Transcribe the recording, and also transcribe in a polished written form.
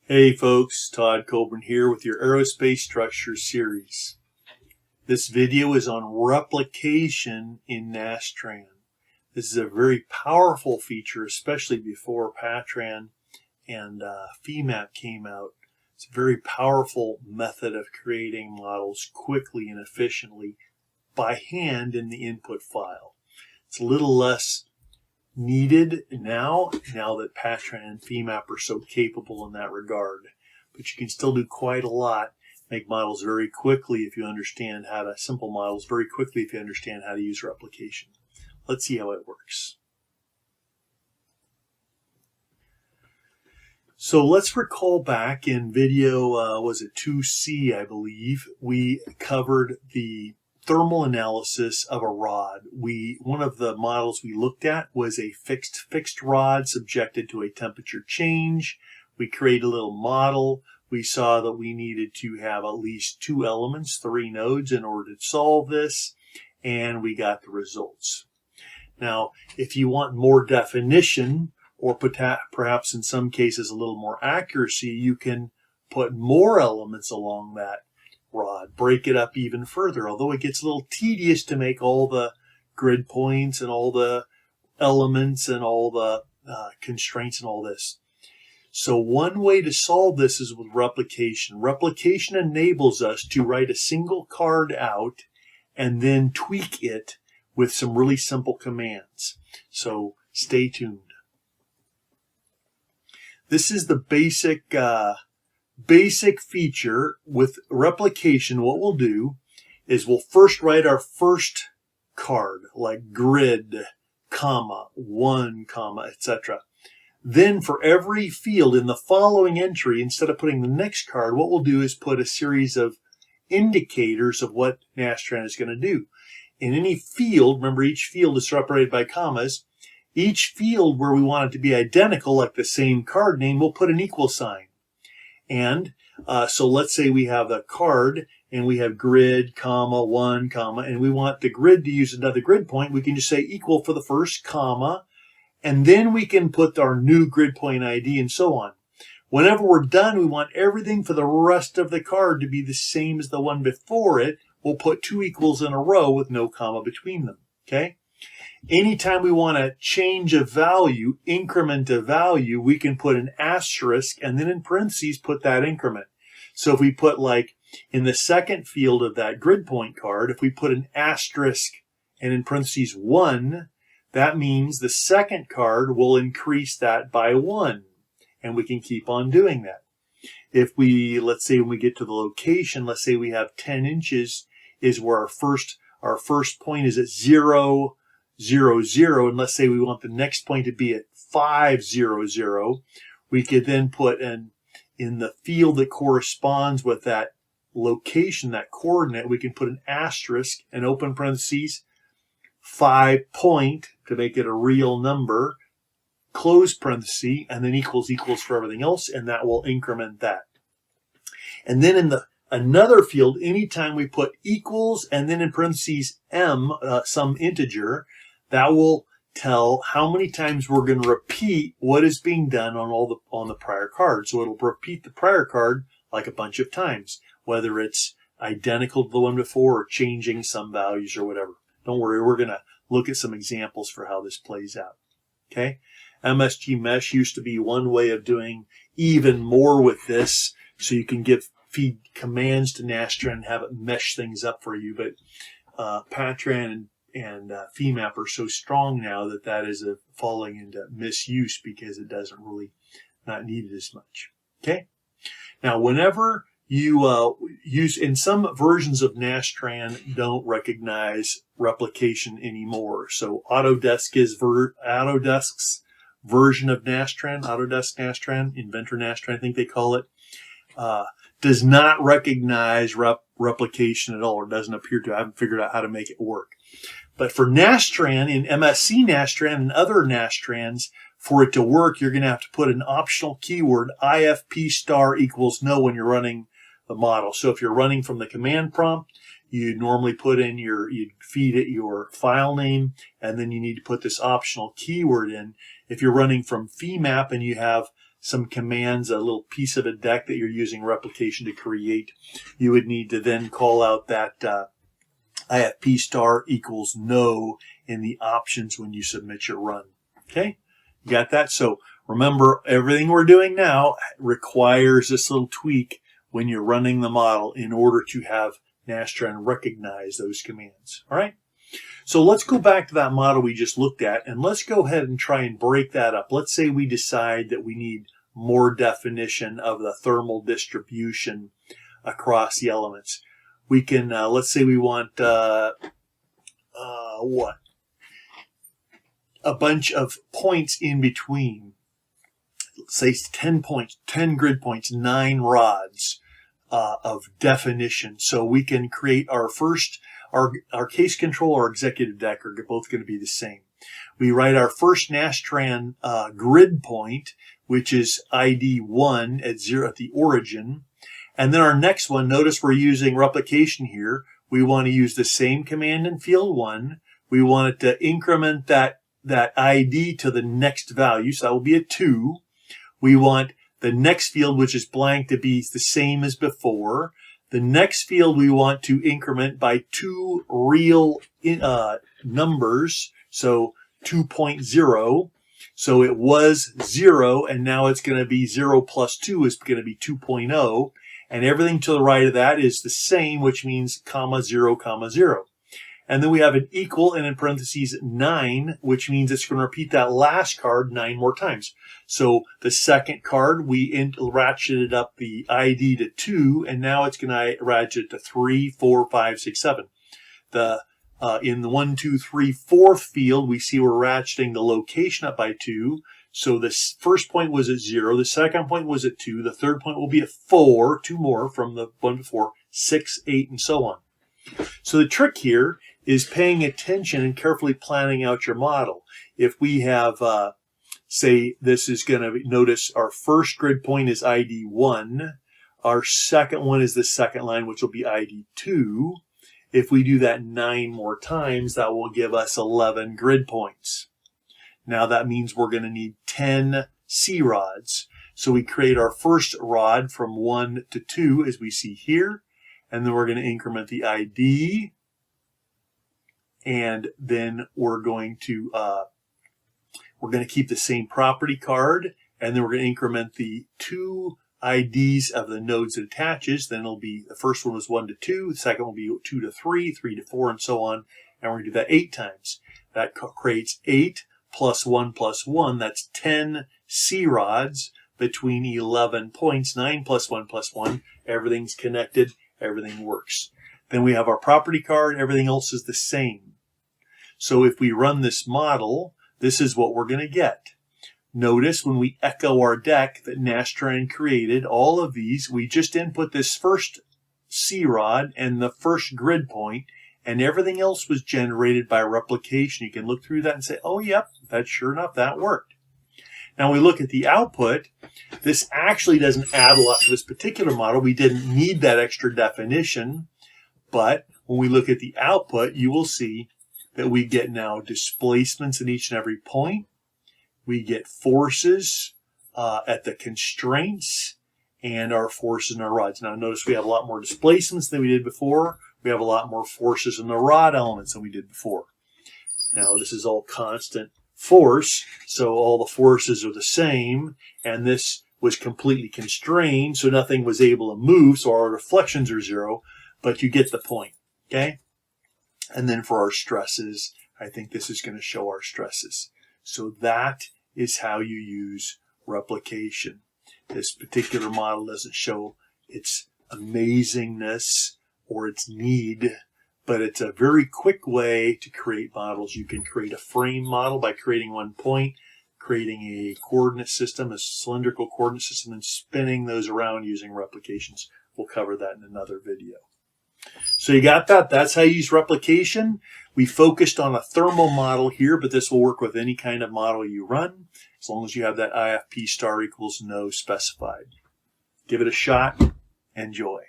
Hey folks, Todd Coburn here with your Aerospace Structures series. This video is on replication in NASTRAN. This is a very powerful feature, especially before PATRAN and FEMAP came out. It's a very powerful method of creating models quickly and efficiently by hand in the input file. It's a little less needed now that PATRAN and FEMAP are so capable in that regard. But you can still do quite a lot, make models very quickly if you understand how to, simple models very quickly if you understand how to use replication. Let's see how it works. So let's recall back in video, was it 2C, I believe, we covered the thermal analysis of a rod. One of the models we looked at was a fixed rod subjected to a temperature change. We created a little model. We saw that we needed to have at least 2 elements, 3 nodes, in order to solve this, and we got the results. Now, if you want more definition, or perhaps in some cases a little more accuracy, you can put more elements along that rod, break it up even further, although it gets a little tedious to make all the grid points and all the elements and all the constraints and all this. So one way to solve this is with replication. Replication enables us to write a single card out and then tweak it with some really simple commands. So stay tuned. This is the basic feature with replication. What we'll do is we'll first write our first card, like grid, comma, 1, comma, etc. Then for every field in the following entry, instead of putting the next card, what we'll do is put a series of indicators of what NASTRAN is going to do. In any field, remember each field is separated by commas, each field where we want it to be identical, like the same card name, we'll put an equal sign. And so let's say we have a card and we have grid, comma, 1, comma, and we want the grid to use another grid point. We can just say equal for the first comma, and then we can put our new grid point ID and so on. Whenever we're done, we want everything for the rest of the card to be the same as the one before it. We'll put 2 equals in a row with no comma between them, okay? Anytime we want to change a value, increment a value, we can put an asterisk and then in parentheses put that increment. So if we put, like in the second field of that grid point card, if we put an asterisk and in parentheses 1, that means the second card will increase that by 1. And we can keep on doing that. If we, let's say when we get to the location, let's say we have 10 inches is where our first point is at 0, 0, 0, and let's say we want the next point to be at 5, 0, 0, we could then put in the field that corresponds with that location, that coordinate, we can put an asterisk and open parentheses, 5 point to make it a real number, close parenthesis, and then equals for everything else, and that will increment that. And then in another field, anytime we put equals and then in parentheses m, some integer, that will tell how many times we're going to repeat what is being done on the prior card. So it'll repeat the prior card like a bunch of times, whether it's identical to the one before or changing some values or whatever. Don't worry, we're going to look at some examples for how this plays out. Okay? MSG Mesh used to be one way of doing even more with this, so you can feed commands to NASTRAN and have it mesh things up for you. But PATRAN and FEMAP are so strong now that is falling into misuse because it doesn't really not need it as much. Okay. Now, whenever you use, in some versions of NASTRAN don't recognize replication anymore. So Autodesk's version of NASTRAN, Autodesk NASTRAN, Inventor NASTRAN, I think they call it, does not recognize replication at all, or doesn't appear to. I haven't figured out how to make it work. But for NASTRAN, in MSC NASTRAN and other NASTRANs, for it to work, you're going to have to put an optional keyword, IFP star equals no, when you're running the model. So if you're running from the command prompt, you normally put in you'd feed it your file name, and then you need to put this optional keyword in. If you're running from FEMAP and you have some commands, a little piece of a deck that you're using replication to create, you would need to then call out that IFP star equals no in the options when you submit your run. Okay, you got that? So remember, everything we're doing now requires this little tweak when you're running the model in order to have NASTRAN recognize those commands. All right? So let's go back to that model we just looked at, and let's go ahead and try and break that up. Let's say we decide that we need more definition of the thermal distribution across the elements. We can, let's say we want, what? A bunch of points in between. Say 10 points, 10 grid points, 9 rods of definition. So we can create our first, our case control or executive deck are both going to be the same. We write our first NASTRAN grid point, which is ID 1 at 0 at the origin. And then our next one, notice we're using replication here. We want to use the same command in field 1. We want it to increment that ID to the next value. So that will be a 2. We want the next field, which is blank, to be the same as before. The next field we want to increment by 2 real numbers, so 2.0. So it was 0, and now it's going to be 0 plus 2 is going to be 2.0. And everything to the right of that is the same, which means comma 0, comma 0. And then we have an equal, and in parentheses 9, which means it's going to repeat that last card 9 more times. So the second card, we ratcheted up the ID to 2, and now it's going to ratchet it to 3, 4, 5, 6, 7. In the 1, 2, 3, 4th field, we see we're ratcheting the location up by 2. So the first point was at 0, the second point was at 2, the third point will be at 4, 2 more from the one before, 6, 8, and so on. So the trick here is paying attention and carefully planning out your model. If we have, say, this is going to, notice our first grid point is ID 1. Our second one is the second line, which will be ID 2. If we do that 9 more times, that will give us 11 grid points. Now that means we're going to need 10 CRODs. So we create our first rod from 1 to 2, as we see here. And then we're going to increment the ID. And then we're going to keep the same property card, and then we're going to increment the 2 IDs of the nodes it attaches. Then it'll be, the first one was 1 to 2, the second will be 2 to 3, 3 to 4, and so on. And we're going to do that 8 times. That creates 8 plus 1 plus 1. That's 10 CRODs between 11 points. 9 plus 1 plus 1. Everything's connected. Everything works. Then we have our property card. Everything else is the same. So if we run this model, this is what we're going to get. Notice when we echo our deck that NASTRAN created, all of these, we just input this first CROD and the first grid point, and everything else was generated by replication. You can look through that and say, oh, yep, that's sure enough, that worked. Now we look at the output. This actually doesn't add a lot to this particular model. We didn't need that extra definition, but when we look at the output, you will see that we get now displacements at each and every point. We get forces at the constraints and our forces in our rods. Now notice we have a lot more displacements than we did before. We have a lot more forces in the rod elements than we did before. Now this is all constant force, so all the forces are the same, and this was completely constrained, so nothing was able to move, so our deflections are 0, but you get the point, okay? And then for our stresses, I think this is going to show our stresses. So that is how you use replication. This particular model doesn't show its amazingness or its need, but it's a very quick way to create models. You can create a frame model by creating one point, creating a coordinate system, a cylindrical coordinate system, and spinning those around using replications. We'll cover that in another video. So you got that? That's how you use replication. We focused on a thermal model here, but this will work with any kind of model you run, as long as you have that IFP star equals no specified. Give it a shot. Enjoy.